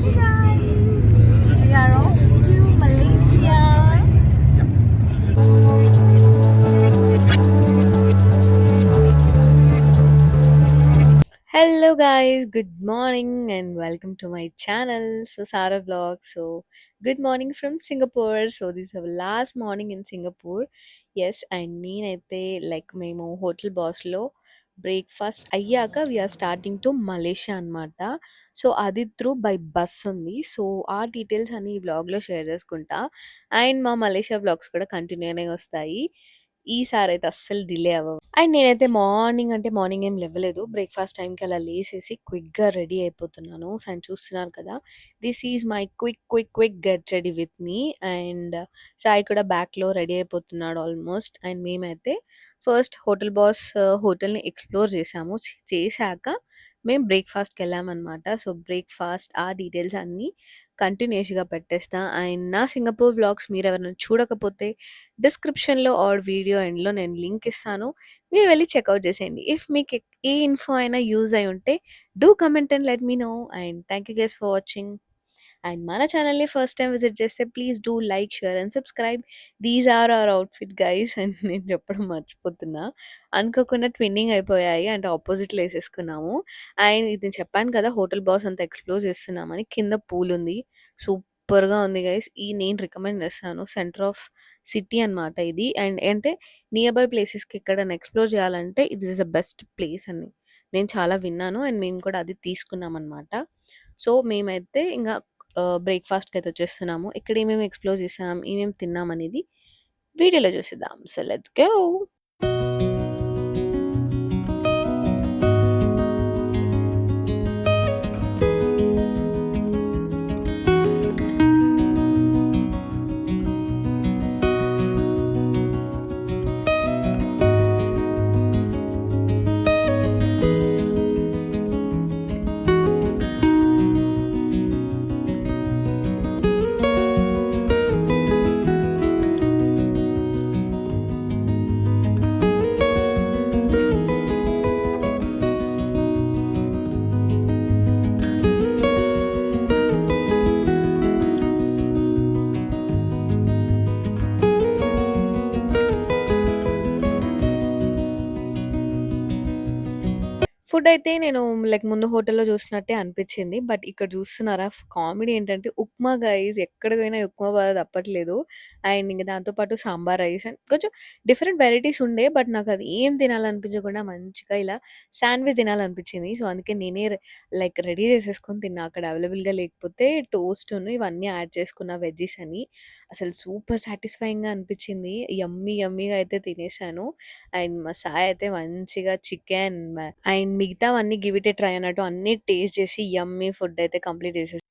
Hey guys, we are off to Malaysia. Hello guys, good morning and welcome to my channel. So Sara vlog. So good morning from Singapore. So this is our last morning in Singapore. Yes, and నేనైతే like మేము hotel బాస్లో breakfast అయ్యాక we are starting to Malaysia అనమాట. So అది through by bus ఉంది. So ఆ details అన్ని ఈ వ్లాగ్లో షేర్ చేసుకుంటా. అండ్ మా మలేషియా వ్లాగ్స్ కూడా కంటిన్యూనే వస్తాయి. ఈసారైతే అస్సలు డిలే అవ్వవు. అండ్ నేనైతే మార్నింగ్ అంటే మార్నింగ్ ఏం లెవ్వలేదు. బ్రేక్‌ఫాస్ట్ టైమ్‌కి అలా లేసేసి క్విక్‌గా రెడీ అయిపోతున్నాను. సో, అండ్ చూస్తున్నారు కదా! This is my quick get ready with me. And Sai కూడా బ్యాక్‌లో రెడీ అయిపోతున్నాడు ఆల్మోస్ట్. అండ్ మేమైతే ఫస్ట్ హోటల్ బాస్ హోటల్‌ని ఎక్స్‌ప్లోర్ చేశాము. చేశాక మేము బ్రేక్‌ఫాస్ట్‌కెళ్ళామనమాట. సో, బ్రేక్‌ఫాస్ట్ ఆ డీటెయిల్స్ అన్నీ కంటిన్యూయస్‌గా పెట్టేస్తా. అండ్ నా సింగపూర్ వ్లాగ్స్ మీరెవరైనా చూడకపోతే డిస్క్రిప్షన్‌లో ఆర్ వీడియో ఎండ్‌లో నేను లింక్ ఇస్తాను. మీరు వెళ్లి చెక్‌ఔట్ చేసేయండి. ఇఫ్ మీకు ఏ ఇన్ఫో అయినా యూజ్ అయ్యి ఉంటే do comment and let me know. And thank you guys for watching. And మన ఛానల్‌ని ఫస్ట్ టైమ్ విజిట్ చేస్తే please do like, share and subscribe. These are our outfit guys. And నేను చెప్పడం మర్చిపోతున్నా. అనుకోకుండా ట్విన్నింగ్ అయిపోయాయి. అంటే ఆపోజిట్‌లో ఏసేసుకున్నాము. అండ్ ఇది నేను చెప్పాను కదా! హోటల్ బాస్ అంతా ఎక్స్‌ప్లోర్ చేస్తున్నామని. కింద పూల్ ఉంది. సూపర్‌గా ఉంది గైస్. నేను రికమెండ్ చేస్తాను. సెంటర్ ఆఫ్ సిటీ అన్నమాట ఇది. అండ్ అంటే నియర్ బై ప్లేసెస్‌కి ఎక్కడైనా ఎక్స్‌ప్లోర్ చేయాలంటే ఇది ఈస్ ద బెస్ట్ ప్లేస్ అని నేను చాలా విన్నాను. అండ్ మేము కూడా అది తీసుకున్నామనమాట. సో, మేమైతే ఇంగ బ్రేక్‌ఫాస్ట్‌కైతే వచ్చేస్తున్నాము. ఇక్కడ ఏమేమి ఎక్స్‌ప్లోర్ చేసాం, ఏమేమి తిన్నాం అనేది వీడియోలో చూసేద్దాం. So, let's go. ఫుడ్ అయితే నేను లైక్ ముందు హోటల్‌లో చూసినట్టే అనిపించింది. బట్ ఇక్కడ చూస్తున్నారా కామెడీ ఏంటంటే ఉప్మా గైస్ ఎక్కడికి పోయినా ఉప్మా బాధ తప్పట్లేదు. అండ్ ఇంక దాంతో పాటు సాంబార్ రైస్ అండ్ కొంచెం డిఫరెంట్ వెరైటీస్ ఉండే. బట్ నాకు అది ఏం తినాలనిపించకుండా మంచిగా ఇలా శాండ్‌విచ్ తినాలనిపించింది. సో, అందుకే నేనే లైక్ రెడీ చేసేసుకొని తిన్నా. అక్కడ అవైలబుల్‌గా లేకపోతే టోస్టును ఇవన్నీ యాడ్ చేసుకున్న వెజ్జీస్ అని. అసలు సూపర్ సాటిస్ఫైయింగ్‌గా అనిపించింది. యమ్మీగా అయితే తినేసాను. అండ్ మా సాయి అయితే మంచిగా చికెన్ అండ్ మిగతావన్నీ గివ్ ఇట్ ఎ ట్రై అన్నట్టు అన్నీ టేస్ట్ చేసి యమ్మీ ఫుడ్ అయితే కంప్లీట్ చేసేసాం.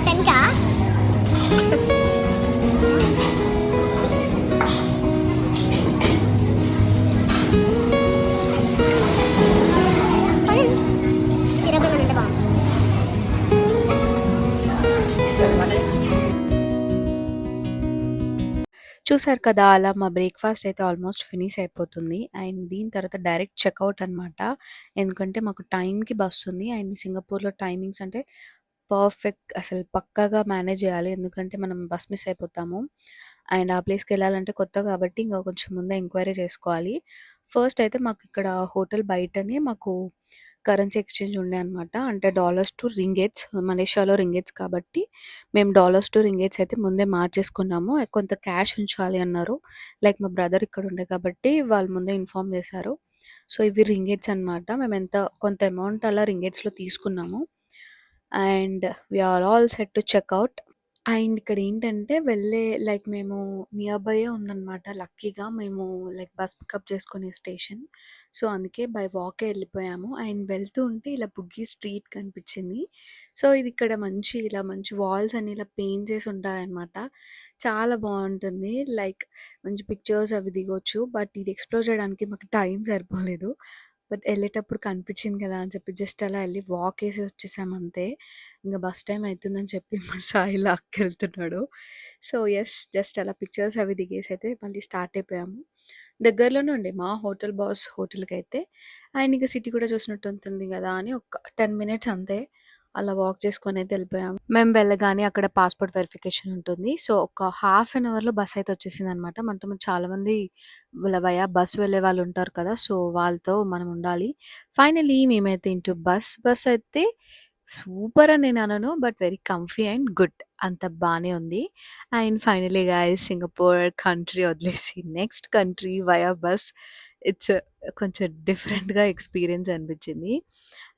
టెన్కా సిరప్ ఏమంటే బాగుంది. చూసారు కదా! అలా మా బ్రేక్‌ఫాస్ట్ అయితే ఆల్మోస్ట్ ఫినిష్ అయిపోతుంది. అండ్ దీని తర్వాత డైరెక్ట్ చెకౌట్ అనమాట. ఎందుకంటే మాకు టైంకి బస్సుంది. అండ్ సింగపూర్‌లో టైమింగ్స్ అంటే పర్ఫెక్ట్ అసలు పక్కాగా మేనేజ్ చేయాలి. ఎందుకంటే మనం బస్ మిస్ అయిపోతాము. అండ్ ఆ ప్లేస్‌కెళ్ళాలంటే కొత్త కాబట్టి ఇంకా కొంచెం ముందే ఎంక్వైరీ చేసుకోవాలి. ఫస్ట్ అయితే మాకు ఇక్కడ హోటల్ బయటనే మాకు కరెన్సీ ఎక్స్‌చేంజ్ ఉండే అనమాట. అంటే డాలర్స్ టు రింగిట్స్ మలేషియాలో రింగిట్స్ కాబట్టి మేము డాలర్స్ టు రింగిట్స్ అయితే ముందే మార్చేసుకున్నాము. కొంత క్యాష్ ఉంచాలి అన్నారు. లైక్ మా బ్రదర్ ఇక్కడ ఉండే కాబట్టి వాళ్ళు ముందే ఇన్ఫార్మ్ చేశారు. సో, ఇవి రింగిట్స్ అనమాట. మేమెంత కొంత అమౌంట్ అలా రింగిట్స్‌లో తీసుకున్నాము. And we are all set to check out. And ఇక్కడేంటంటే లైక్ మేము నియర్ బైయే ఉందనమాట. లక్కీగా మేము లైక్ బస్ పికప్ చేసుకునే స్టేషన్. సో, అందుకే బై వాకే ఎళ్ళిపోయాము. అండ్ వెళ్తూ ఉంటే ఇలా బుగ్గీ స్ట్రీట్ కనిపిచ్చింది. సో, ఇది ఇక్కడ మంచి వాల్స్ అన్ని ఇలా పెయింట్ చేసి ఉంటారనమాట. చాలా బావుంటుంది. లైక్ మంచి పిక్చర్స్ అవి దిగొచ్చు. బట్ ఇది ఎక్స్‌ప్లోర్ చేయడానికి మాకు టైం సరిపోలేదు. బట్ ఎళ్ళేటప్పుడు కనిపిచ్చింది కదా! అని చెప్పి జస్ట్ అలా ఎళ్లి వాకేసి వచ్చేసామంతే. ఇంక బస్ టైమ్ అయితుందని చెప్పి మా సాయి లాక్కెళ్తున్నాడు. సో, యెస్ జస్ట్ అలా పిక్చర్స్ అవి దిగేసైతే మళ్ళీ స్టార్ట్ అయిపోయాము. దగ్గరలోనే ఉండే మా హోటల్ బాస్ హోటల్‌కైతే. అండ్ ఇంక సిటీ కూడా చూసినట్టు ఉంటుంది గదా! అని ఒక 10 మినిట్స్ అంతే. అలా వాక్ చేసుకొనైతే ఎళ్ళిపోయాము. మేము వెళ్ళగానే అక్కడ పాస్‌పోర్ట్ వెరిఫికేషన్ ఉంటుంది. సో, ఒక హాఫ్ అన్ అవర్‌లో బస్ అయితే వచ్చేసిందనమాట. మనతో చాలామంది వయా బస్ వెళ్ళేవాళ్ళు ఉంటారు కదా! సో, వాళ్ళతో మనం ఉండాలి. ఫైనల్లీ మేమైతే ఇంటూ బస్ అయితే సూపర్ అని నేననను. But very comfy and good. అంత బానే ఉంది. And finally guys Singapore country వదిలేసి next country via bus. It's కొంచెం డిఫరెంట్‌గా ఎక్స్‌పీరియన్స్ అనిపించింది.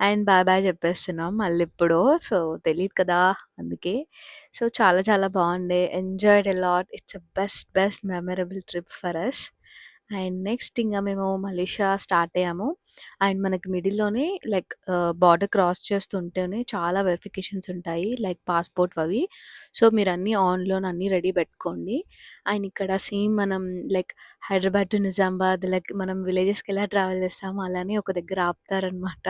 అండ్ బాయ్ బాయ్ చెప్పేస్తున్నాం మళ్ళిప్పుడు. సో, తెలీదు కదా! అందుకే. సో, చాలా చాలా బావుండే. Enjoyed a lot. It's a best memorable trip for us. And next ఇంగ మేము మలేషియా స్టార్ట్ అయ్యాము. అండ్ మనకి మిడిల్‌లోనే లైక్ బోర్డర్ క్రాస్ చేస్తుంటేనే చాలా వెరిఫికేషన్స్ ఉంటాయి. లైక్ పాస్‌పోర్ట్ అవి. సో, మీరన్నీ ఆన్‌లోనే అన్నీ రెడీ పెట్టుకోండి. అండ్ ఇక్కడ సేమ్ మనం like Hyderabad to Nizamabad like మనం విలేజెస్‌కి ఎలా ట్రావెల్ చేస్తామో అలానే ఒక దగ్గర ఆపుతారనమాట.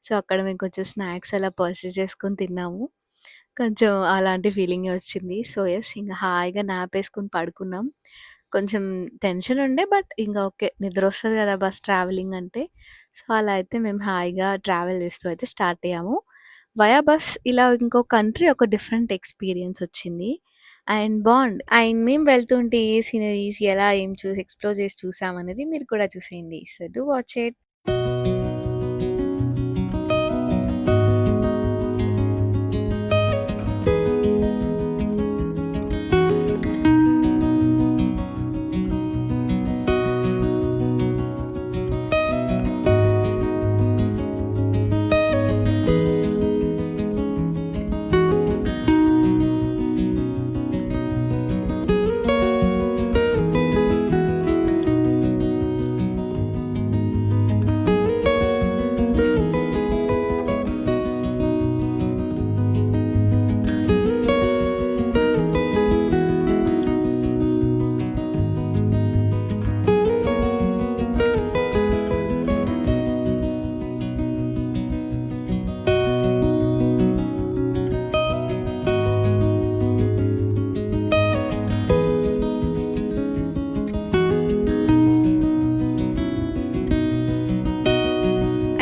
సో, అక్కడ మేము కొంచెం స్నాక్స్ అలా పర్చేస్ చేసుకొని తిన్నాము. కొంచెం అలాంటి ఫీలింగే వచ్చింది. సో, యెస్ ఇంగ హాయిగా న్యాపేసుకొని పడుకున్నాం. కొంచెం టెన్షన్ ఉండే బట్ ఇంగ ఓకే. నిద్రొస్తది గదా! బస్ ట్రావెలింగ్ అంటే. సో, అలా అయితే మేము హాయిగా ట్రావెల్ చేస్తూ అయితే స్టార్ట్ అయ్యాము. వయా బస్ ఇలా ఇంకో కంట్రీ ఒక డిఫరెంట్ ఎక్స్‌పీరియన్స్ వచ్చింది. అండ్ బావుంది. అండ్ మేము వెళ్తుంటే ఏ సీనరీస్ ఎలా ఏం ఎక్స్‌ప్లోర్ చేసి చూసామనేది మీరు కూడా చూసేయండి. So, do watch it.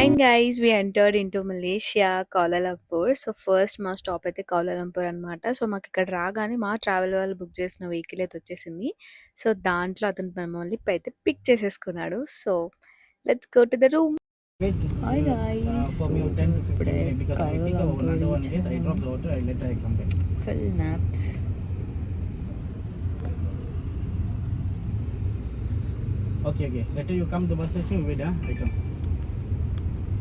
And guys we entered into Malaysia, Kuala Lumpur. So, first మా స్టాప్ అయితే కౌలాలంపూర్ అనమాట. సో, మాకిక్కడ రాగానే మా ట్రావెల్ వాళ్ళు బుక్ చేసిన వెహికల్ అయితే వచ్చేసింది. సో, దాంట్లో అతను మమ్మల్ని అయితే పిక్ చేసేసుకున్నాడు. So, let's go to the room. Wait, hi guys. for so, me 10 to 15 ఇప్పుడే minutes because I take Kuala Lumpur another one case. I రీచయ్యాము. drop the order. I later I come back. Full naps. Okay, okay. Later you come to bus station. Wait, I come.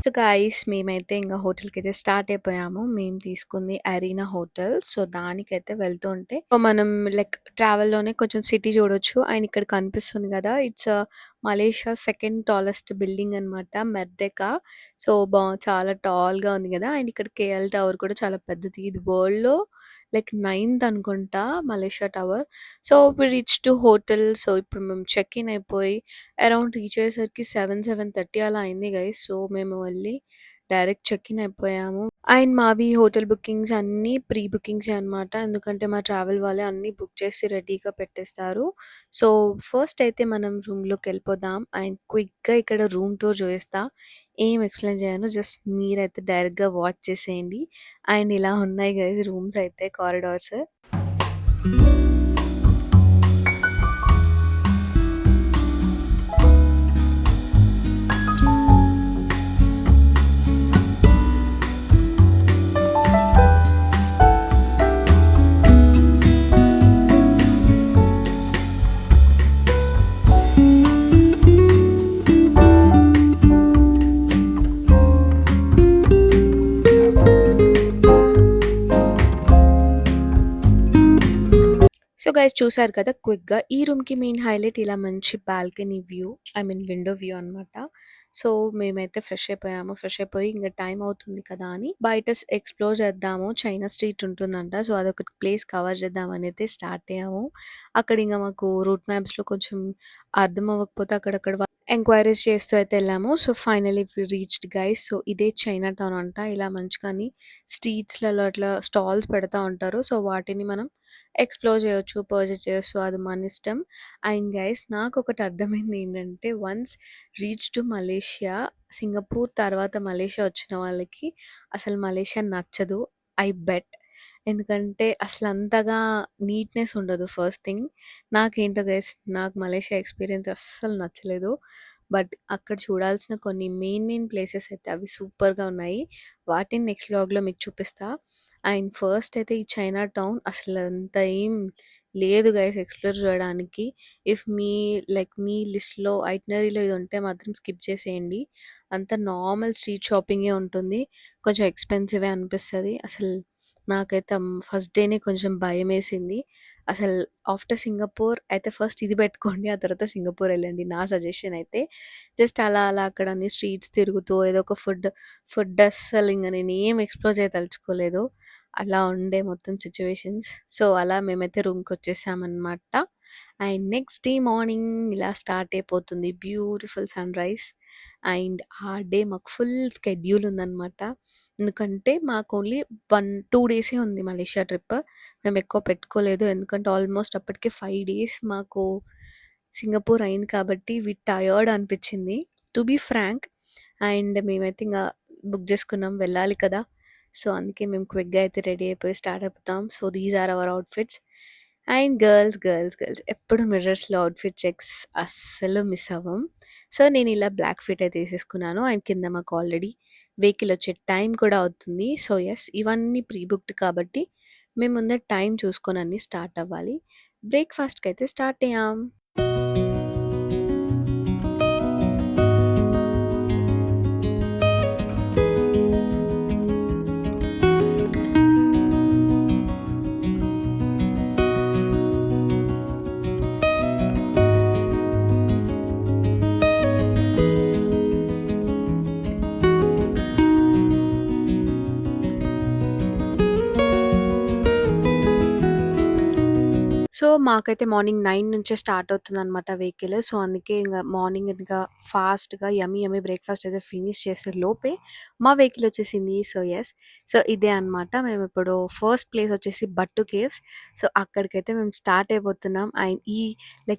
So guys మేమైతే ఇంక హోటల్‌కైతే start అయిపోయాము. మేము తీసుకుంది Arena hotel. So, దానికైతే వెళ్తుంటే so మనం like ట్రావెల్‌లోనే కొంచెం సిటీ చూడొచ్చు. అండ్ ఇక్కడ కనిపిస్తుంది గదా! It's Malaysia second tallest building అనమాట మెర్డెకా. సో, చాలా టాల్‌గా ఉంది గదా! అండ్ ఇక్కడ కేఎల్ టవర్ కూడా చాలా పెద్దది. ఇది వరల్డ్‌లో లైక్ నైన్త్ అనుకుంటా Malaysia tower. So, we reach to hotel. So, ఇప్పుడు మేము చెక్ ఇన్ అయిపోయి అరౌండ్ రీచ్ అయ్యేసరికి 7:30 అలా అయింది గైస్. సో, మేము వెళ్ళి డైరెక్ట్ చెక్ ఇన్ అయిపోయాము. అండ్ మావి హోటల్ బుకింగ్స్ అన్నీ ప్రీ బుకింగ్సే అనమాట. ఎందుకంటే మా ట్రావెల్ వాళ్ళే అన్నీ బుక్ చేసి రెడీగా పెట్టేస్తారు. సో, ఫస్ట్ అయితే మనం రూమ్‌లోకెళ్ళిపోదాం. అండ్ క్విక్‌గా ఇక్కడ రూమ్ టూర్ చూపిస్తా. ఏం ఎక్స్‌ప్లెయిన్ చేయను. జస్ట్ మీరైతే డైరెక్ట్‌గా వాచ్ చేసేయండి. అండ్ ఇలా ఉన్నాయి గైస్ రూమ్స్ అయితే కారిడార్స్. సో గైస్ చూసారు కదా క్విక్‌గా. ఈ రూమ్‌కి మెయిన్ హైలైట్ ఇలా మంచి balcony view, I mean window view అనమాట. సో మేమైతే ఫ్రెష్ అయిపోయాము. ఫ్రెష్ అయిపోయి ఇంక టైం అవుతుంది కదా అని బయట ఎక్స్‌ప్లోర్ చేద్దాము. చైనా స్ట్రీట్ ఉంటుందంట. సో అదొక ప్లేస్ కవర్ చేద్దామని అయితే స్టార్ట్ అయ్యాము. అక్కడ ఇంక మాకు రూట్ మ్యాప్స్‌లో కొంచెం అర్థం అవ్వకపోతే అక్కడక్కడ ఎంక్వైరీస్ చేస్తూ అయితే వెళ్ళాము. So finally we reached guys. So ఇదే చైనా టౌన్ అంట. ఇలా మంచిగాని స్ట్రీట్స్‌లలో అట్లా స్టాల్స్ పెడతా ఉంటారు. సో వాటిని మనం ఎక్స్‌ప్లోర్ చేయొచ్చు, పర్చేస్ చేయొచ్చు. అది మన ఇష్టం. అండ్ గైస్ నాకొకటి అర్థమైంది ఏంటంటే once reach to Malaysia, Singapore తర్వాత మలేషియా వచ్చిన వాళ్ళకి అసలు మలేషియా నచ్చదు. I bet. ఎందుకంటే అసలంతగా నీట్‌నెస్ ఉండదు ఫస్ట్ థింగ్. నాకేంటో గైస్ నాకు మలేషియా ఎక్స్‌పీరియన్స్ అస్సలు నచ్చలేదు. బట్ అక్కడ చూడాల్సిన కొన్ని మెయిన్ ప్లేసెస్ అయితే అవి సూపర్‌గా ఉన్నాయి. వాటిని నెక్స్ట్ వ్లాగ్‌లో మీకు చూపిస్తా. అండ్ ఫస్ట్ అయితే ఈ చైనా టౌన్ అసలంత ఏం లేదు గైస్ ఎక్స్‌ప్లోర్ చేయడానికి. ఇఫ్ మీ లిస్ట్‌లో ఐటినరీలో ఇది ఉంటే మాత్రం స్కిప్ చేసేయండి. అంతా నార్మల్ స్ట్రీట్ షాపింగే ఉంటుంది. కొంచెం ఎక్స్‌పెన్సివే అనిపిస్తది. అసలు నాకైతే ఫస్ట్ డేనే కొంచెం భయమేసింది. అసలు ఆఫ్టర్ సింగపూర్ అయితే ఫస్ట్ ఇది పెట్టుకోండి. ఆ తర్వాత సింగపూర్ ఎళ్ళండి. నా సజెషన్ అయితే. జస్ట్ అలా అక్కడ అన్ని స్ట్రీట్స్ తిరుగుతూ ఏదో ఒక ఫుడ్ అస్సలు ఇంక నేనేం ఎక్స్‌ప్లోర్ చేయదలుచుకోలేదు. అలా ఉండే మొత్తం సిట్యుయేషన్స్. సో, అలా మేమైతే రూమ్‌కొచ్చేసామనమాట. అండ్ నెక్స్ట్ డే మార్నింగ్ ఇలా స్టార్ట్ అయిపోతుంది. Beautiful sunrise. అండ్ ఆ డే మాకు ఫుల్ స్కెడ్యూల్ ఉందనమాట. ఎందుకంటే మాకు ఓన్లీ 2 డేసే ఉంది మలేషియా ట్రిప్. మేము ఎక్కువ పెట్టుకోలేదు. ఎందుకంటే ఆల్మోస్ట్ అప్పటికే 5 డేస్ మాకు సింగపూర్ అయింది కాబట్టి టయర్డ్ అనిపించింది. To be Frank. అండ్ మేమైతే ఇంగ బుక్ చేసుకున్నాం వెళ్ళాలి కదా! సో, అందుకే మేము క్విక్‌గా అయితే రెడీ అయిపోయి స్టార్ట్ అయిపోతాం. So, these are our outfits. And girls ఎప్పుడు మిర్రర్స్‌లో అవుట్‌ఫిట్ చెక్స్ అస్సలు మిస్ అవ్వం. సో, నేనిలా బ్లాక్ ఫిట్ అయితే ఏసేసుకున్నాను. అండ్ కింద మాకు ఆల్రెడీ వెహికల్ వచ్చే టైం కూడా అవుతుంది. సో, యెస్ ఇవన్నీ ప్రీ బుక్డ్ కాబట్టి మేము ముందే టైం చూసుకొని అన్నీ స్టార్ట్ అవ్వాలి. బ్రేక్‌ఫాస్ట్‌కైతే స్టార్ట్ అయ్యాం. సో, మాకైతే మార్నింగ్ 9 నుంచే స్టార్ట్ అవుతుందనమాట వెహికల్. సో, అందుకే మార్నింగ్ ఇంకా ఫాస్ట్‌గా యమ్మీ బ్రేక్‌ఫాస్ట్ అయితే ఫినిష్ చేసే లోపే మా వెహికల్ వచ్చేసింది. So, yes. సో, ఇదే అనమాట. మేమిప్పుడు ఫస్ట్ ప్లేస్ వచ్చేసి బట్టు కేవ్స్. సో, అక్కడికైతే మేము స్టార్ట్ అయిపోతున్నాం. అండ్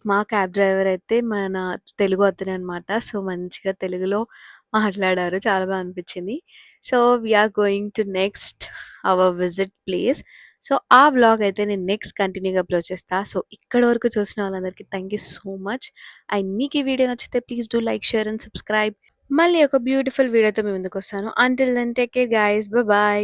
మా క్యాబ్ డ్రైవర్ అయితే మన తెలుగు అతనే అనమాట. సో, మంచిగా తెలుగులో మాట్లాడారు. చాలా అనిపించింది. So, we are going to next our visit place. So, ఆ వ్లాగ్ అయితే నేను నెక్స్ట్ కంటిన్యూగా అప్‌లోడ్ చేస్తా. సో, ఇక్కడి వరకు చూసిన వాళ్ళందరికీ thank you so much. And మీకు ఈ వీడియో నచ్చితే please do like, share and subscribe. మళ్ళీ ఒక బ్యూటిఫుల్ వీడియోతో మీ ముందుకొస్తాను. Until then take care guys. Bye.